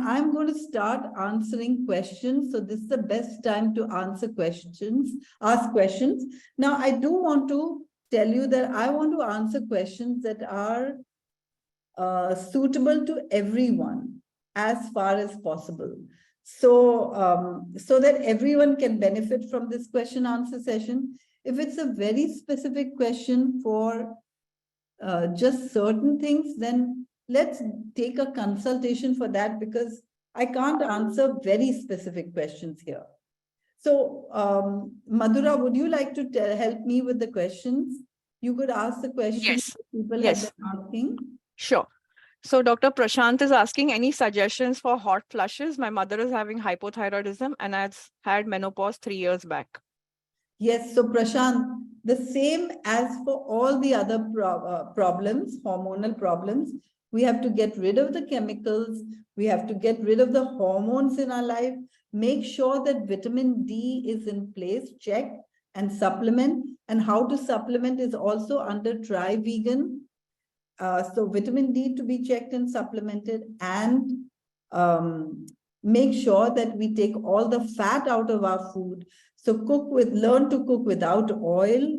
I'm going to start answering questions. So this is the best time to answer questions, ask questions. Now, I do want to tell you that I want to answer questions that are suitable to everyone as far as possible. So that everyone can benefit from this question answer session. If it's a very specific question for just certain things, then let's take a consultation for that, because I can't answer very specific questions here. So Madhura, would you like to help me with the questions? You could ask the questions Yes. people have Yes. been asking. Sure. So Dr. Prashant is asking any suggestions for hot flushes. My mother is having hypothyroidism and has had menopause 3 years back. Yes, so Prashant, the same as for all the other problems, hormonal problems, we have to get rid of the chemicals, we have to get rid of the hormones in our life, make sure that vitamin D is in place, check and supplement. And how to supplement is also under Try Vegan. So vitamin D to be checked and supplemented, and make sure that we take all the fat out of our food. So learn to cook without oil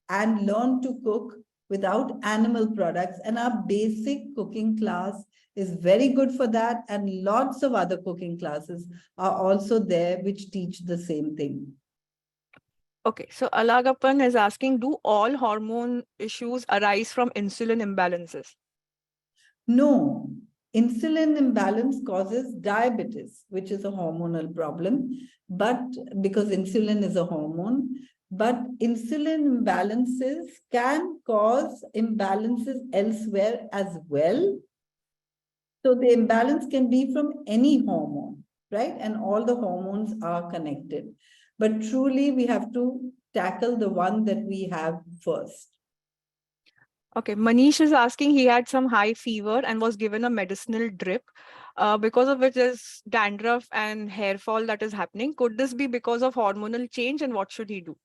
and learn to cook without animal products. And our basic cooking class is very good for that. And lots of other cooking classes are also there which teach the same thing. Okay, so Alagapan is asking, do all hormone issues arise from insulin imbalances? No, insulin imbalance causes diabetes, which is a hormonal problem, but because insulin is a hormone, but insulin imbalances can cause imbalances elsewhere as well. So the imbalance can be from any hormone, right? And all the hormones are connected. But truly, we have to tackle the one that we have first. Okay, Manish is asking, he had some high fever and was given a medicinal drip, because of which there's dandruff and hair fall that is happening. Could this be because of hormonal change, and what should he do?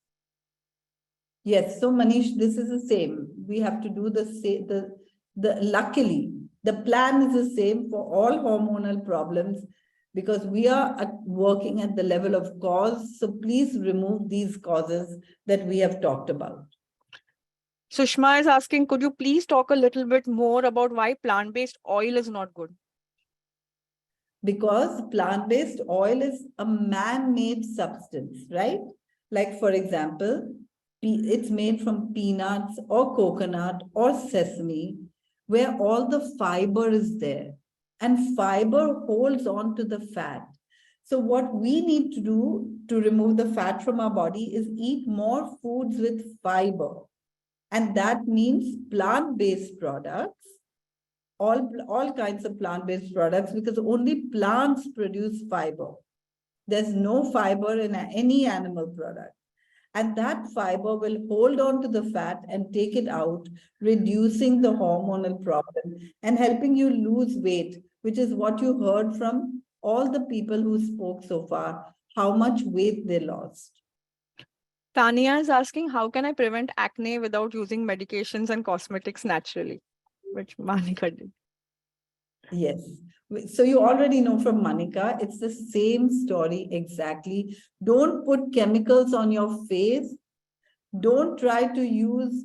Yes, so Manish, this is the same. We have to do the same. Luckily, the plan is the same for all hormonal problems, because we are working at the level of cause. So please remove these causes that we have talked about. Sushma is asking, could you please talk a little bit more about why plant-based oil is not good? Because plant-based oil is a man-made substance, right? Like, for example, it's made from peanuts or coconut or sesame, where all the fiber is there. And fiber holds on to the fat. So what we need to do to remove the fat from our body is eat more foods with fiber. And that means plant-based products, all kinds of plant-based products, because only plants produce fiber. There's no fiber in any animal product. And that fiber will hold on to the fat and take it out, reducing the hormonal problem and helping you lose weight, which is what you heard from all the people who spoke so far, how much weight they lost. Tania is asking, how can I prevent acne without using medications and cosmetics naturally? Which Manika did. Yes. So you already know from Manika, it's the same story exactly. Don't put chemicals on your face. Don't try to use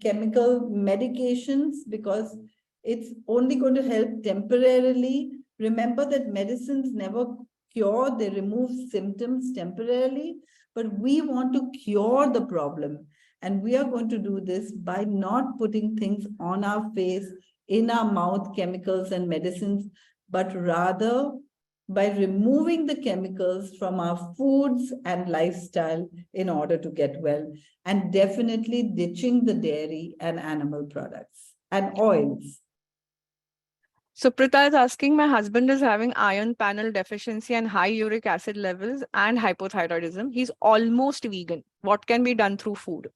chemical medications, because it's only going to help temporarily. Remember that medicines never cure, they remove symptoms temporarily, but we want to cure the problem. And we are going to do this by not putting things on our face, in our mouth, chemicals and medicines, but rather by removing the chemicals from our foods and lifestyle in order to get well, and definitely ditching the dairy and animal products and oils. So Prita is asking, my husband is having iron panel deficiency and high uric acid levels and hypothyroidism. He's almost vegan. What can be done through food?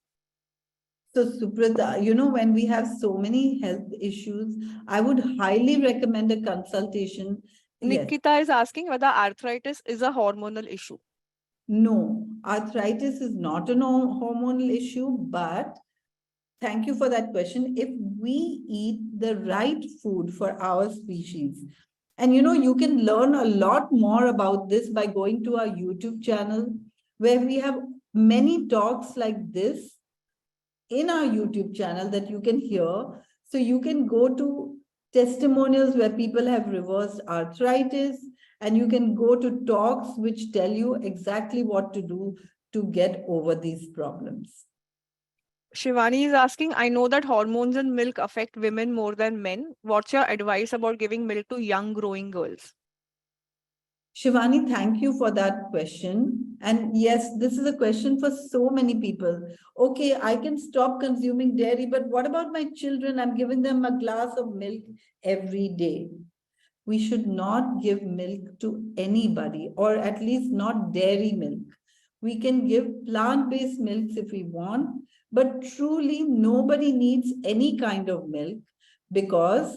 So Suprita, you know, when we have so many health issues, I would highly recommend a consultation. Nikita is asking whether arthritis is a hormonal issue. No, arthritis is not a hormonal issue, but thank you for that question. If we eat the right food for our species, And you can learn a lot more about this by going to our YouTube channel, where we have many talks like this in our YouTube channel that you can hear. So you can go to testimonials where people have reversed arthritis, and you can go to talks which tell you exactly what to do to get over these problems. Shivani is asking, I know that hormones in milk affect women more than men. What's your advice about giving milk to young growing girls? Shivani, thank you for that question. And yes, this is a question for so many people. Okay, I can stop consuming dairy, but what about my children? I'm giving them a glass of milk every day. We should not give milk to anybody, or at least not dairy milk. We can give plant-based milks if we want, but truly nobody needs any kind of milk, because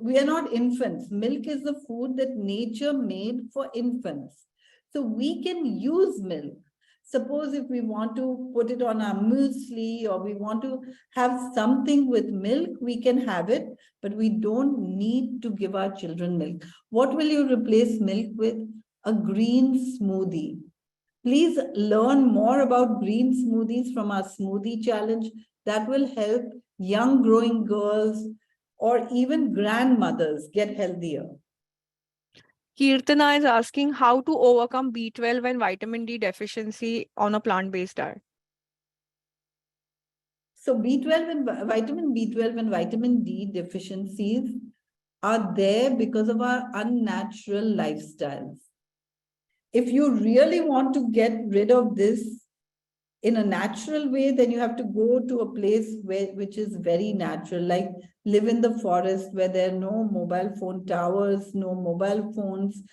we are not infants. Milk is the food that nature made for infants. So we can use milk. Suppose if we want to put it on our muesli, or we want to have something with milk, we can have it, but we don't need to give our children milk. What will you replace milk with? A green smoothie. Please learn more about green smoothies from our smoothie challenge. That will help young growing girls or even grandmothers get healthier. Kirtana is asking how to overcome B12 and vitamin D deficiency on a plant-based diet. So B12 and vitamin B12 and vitamin D deficiencies are there because of our unnatural lifestyles. If you really want to get rid of this in a natural way, then you have to go to a place which is very natural, like live in the forest where there are no mobile phone towers, no mobile phones,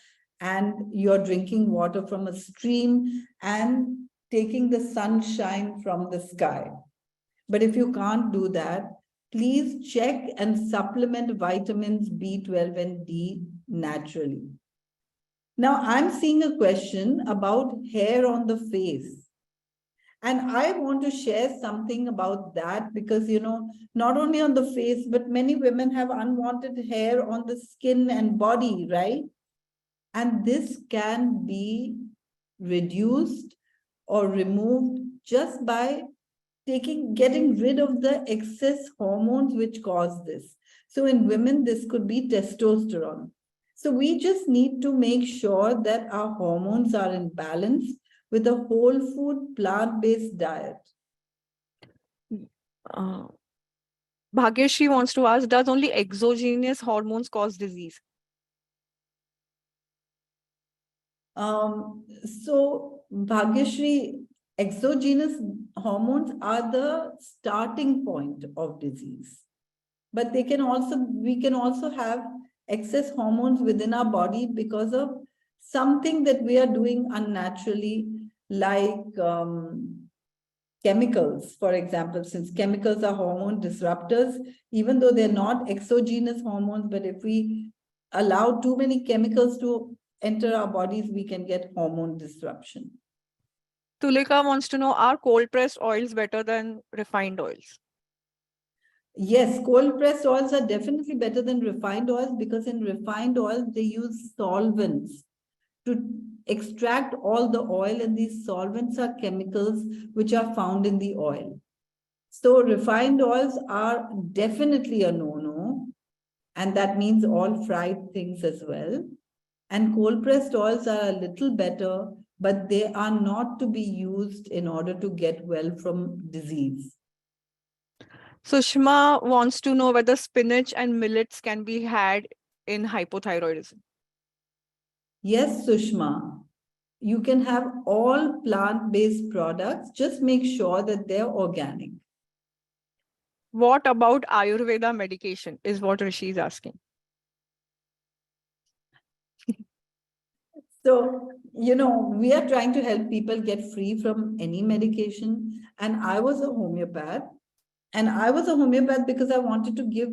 and you're drinking water from a stream and taking the sunshine from the sky. But if you can't do that, please check and supplement vitamins B12 and D naturally. Now, I'm seeing a question about hair on the face. And I want to share something about that because, not only on the face, but many women have unwanted hair on the skin and body, right? And this can be reduced or removed just by getting rid of the excess hormones which cause this. So in women, this could be testosterone. So we just need to make sure that our hormones are in balance with a whole food, plant-based diet. Bhagyashri wants to ask, does only exogenous hormones cause disease? So Bhagyashri, exogenous hormones are the starting point of disease. But we can also have excess hormones within our body because of something that we are doing unnaturally, like chemicals, for example. Since chemicals are hormone disruptors, even though they're not exogenous hormones, but if we allow too many chemicals to enter our bodies, we can get hormone disruption. Tulika wants to know, are cold pressed oils better than refined oils? Yes, cold pressed oils are definitely better than refined oils, because in refined oils, they use solvents to extract all the oil, and these solvents are chemicals which are found in the oil. So refined oils are definitely a no-no, and that means all fried things as well. And cold pressed oils are a little better, but they are not to be used in order to get well from disease. Sushma wants to know whether spinach and millets can be had in hypothyroidism. Yes, Sushma. You can have all plant-based products. Just make sure that they're organic. What about Ayurveda medication is what Rishi is asking. So, we are trying to help people get free from any medication. And I was a homeopath. And I was a homeopath because I wanted to give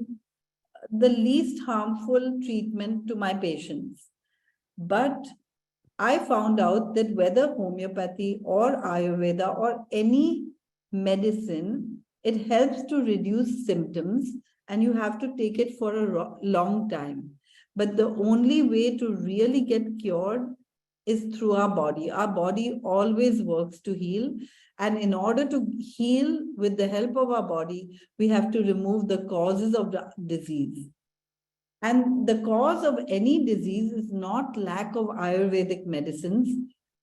the least harmful treatment to my patients. But I found out that whether homeopathy or Ayurveda or any medicine, it helps to reduce symptoms, and you have to take it for a long time. But the only way to really get cured is through our body. Our body always works to heal. And in order to heal with the help of our body, we have to remove the causes of the disease. And the cause of any disease is not lack of Ayurvedic medicines.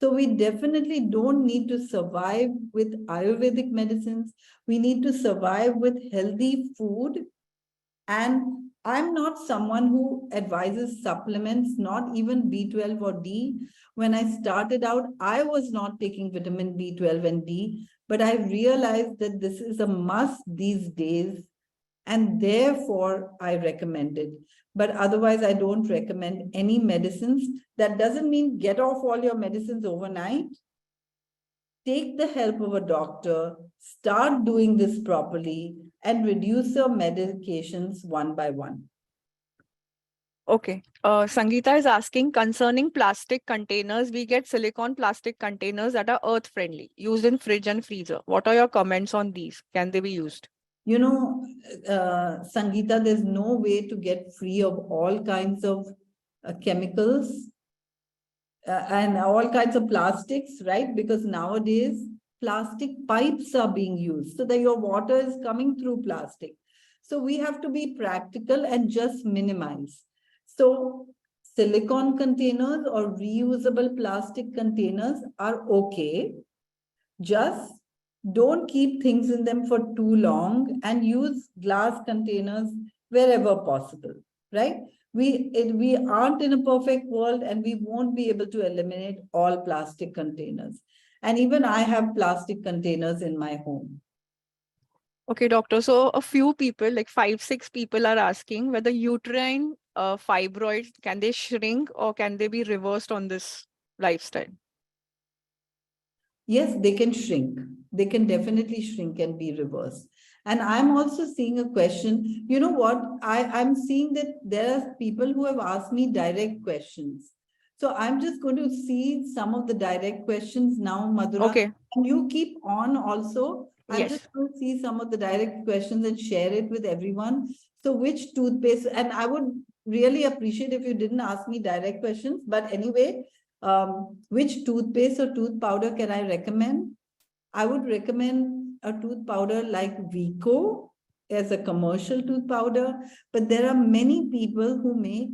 So we definitely don't need to survive with Ayurvedic medicines. We need to survive with healthy food. And I'm not someone who advises supplements, not even B12 or D. When I started out, I was not taking vitamin B12 and D, but I realized that this is a must these days, and therefore I recommend it. But otherwise, I don't recommend any medicines. That doesn't mean get off all your medicines overnight. Take the help of a doctor, start doing this properly, and reduce your medications one by one. Okay. Sangeeta is asking concerning plastic containers. We get silicone plastic containers that are earth friendly, used in fridge and freezer. What are your comments on these? Can they be used? You know, Sangeeta, there's no way to get free of all kinds of chemicals and all kinds of plastics, right? Because nowadays, plastic pipes are being used so that your water is coming through plastic. So we have to be practical and just minimize. So silicone containers or reusable plastic containers are okay. Just don't keep things in them for too long and use glass containers wherever possible, right? We aren't in a perfect world and we won't be able to eliminate all plastic containers. And even I have plastic containers in my home. Okay, doctor. So a few people, like 5, 6 people are asking whether uterine fibroids, can they shrink or can they be reversed on this lifestyle? Yes, they can shrink. They can definitely shrink and be reversed. And I'm also seeing a question. You know what? I'm seeing that there are people who have asked me direct questions. So I'm just going to see some of the direct questions now, Madhura. Okay. And you keep on also. I'm just Yes. going to see some of the direct questions and share it with everyone. So which toothpaste, and I would really appreciate if you didn't ask me direct questions, but anyway, which toothpaste or tooth powder can I recommend? I would recommend a tooth powder like Vico as a commercial tooth powder, but there are many people who make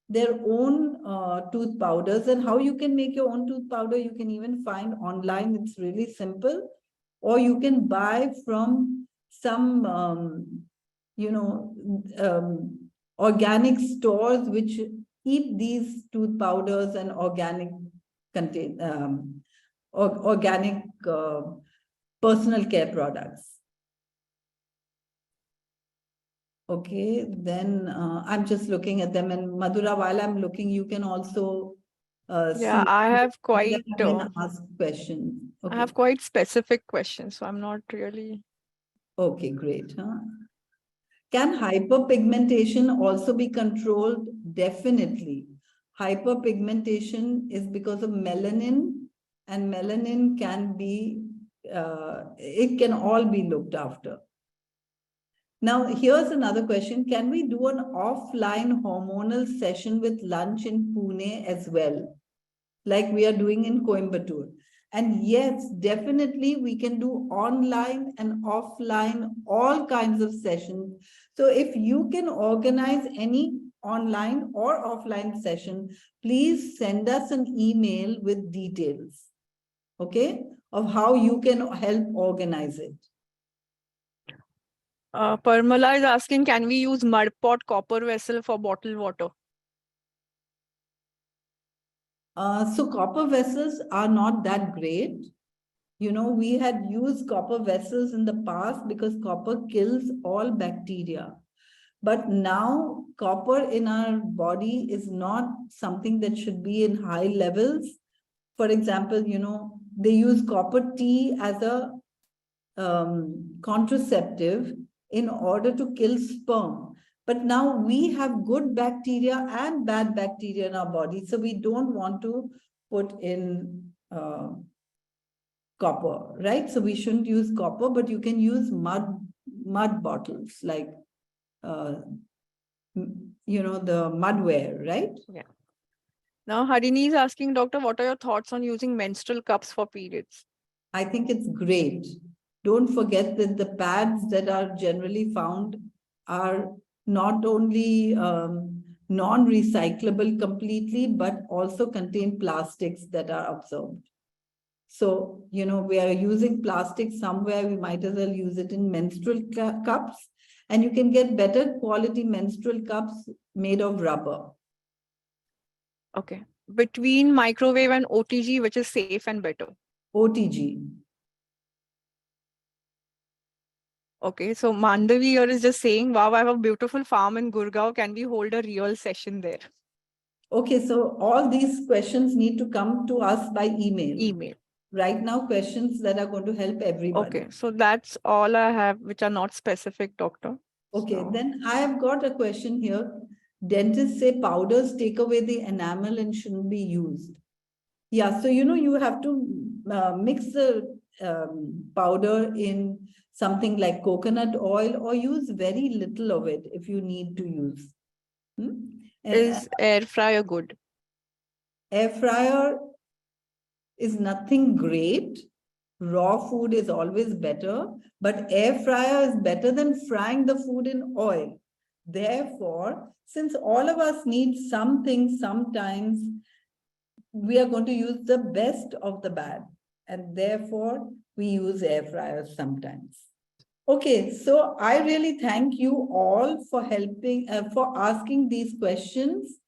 their own tooth powders. And how you can make your own tooth powder, you can even find online. It's really simple. Or you can buy from some, organic stores which keep these tooth powders and organic organic personal care products. Okay, then I'm just looking at them, and Madhura, while I'm looking, you can also Yeah, see I have that quite have been asked questions. I Okay, have quite specific questions, so I'm not really. okay, great. Huh? Can hyperpigmentation also be controlled? Definitely. Hyperpigmentation is because of melanin, and melanin can be, it can all be looked after. Now, here's another question. Can we do an offline hormonal session with lunch in Pune as well, like we are doing in Coimbatore? And yes, definitely we can do online and offline, all kinds of sessions. So if you can organize any online or offline session, please send us an email with details, okay, of how you can help organize it. Parmala is asking, can we use mud pot copper vessel for bottled water? So copper vessels are not that great. You know, we had used copper vessels in the past because copper kills all bacteria. But now copper in our body is not something that should be in high levels. For example, they use copper tea as a contraceptive in order to kill sperm. But now we have good bacteria and bad bacteria in our body. So we don't want to put in copper, right? So we shouldn't use copper, but you can use mud bottles like the mudware, right? Yeah. Now, Harini is asking, doctor, what are your thoughts on using menstrual cups for periods? I think it's great. Don't forget that the pads that are generally found are not only non-recyclable completely, but also contain plastics that are absorbed. So, we are using plastic somewhere, we might as well use it in menstrual cups. And you can get better quality menstrual cups made of rubber. Okay. Between microwave and OTG, which is safe and better? OTG. Okay, so Mandavi here is just saying, wow, I have a beautiful farm in Gurgaon. Can we hold a real session there? Okay, so all these questions need to come to us by email. Email. Right now, questions that are going to help everyone. Okay, so that's all I have, which are not specific, doctor. Okay, So, then I have got a question here. Dentists say powders take away the enamel and shouldn't be used. Yeah, so you have to mix the powder in something like coconut oil or use very little of it if you need to use. is air fryer good? Air fryer is nothing great. Raw food is always better, but air fryer is better than frying the food in oil. Therefore, since all of us need something sometimes, we are going to use the best of the bad. And therefore, we use air fryers sometimes. Okay, so I really thank you all for helping, for asking these questions.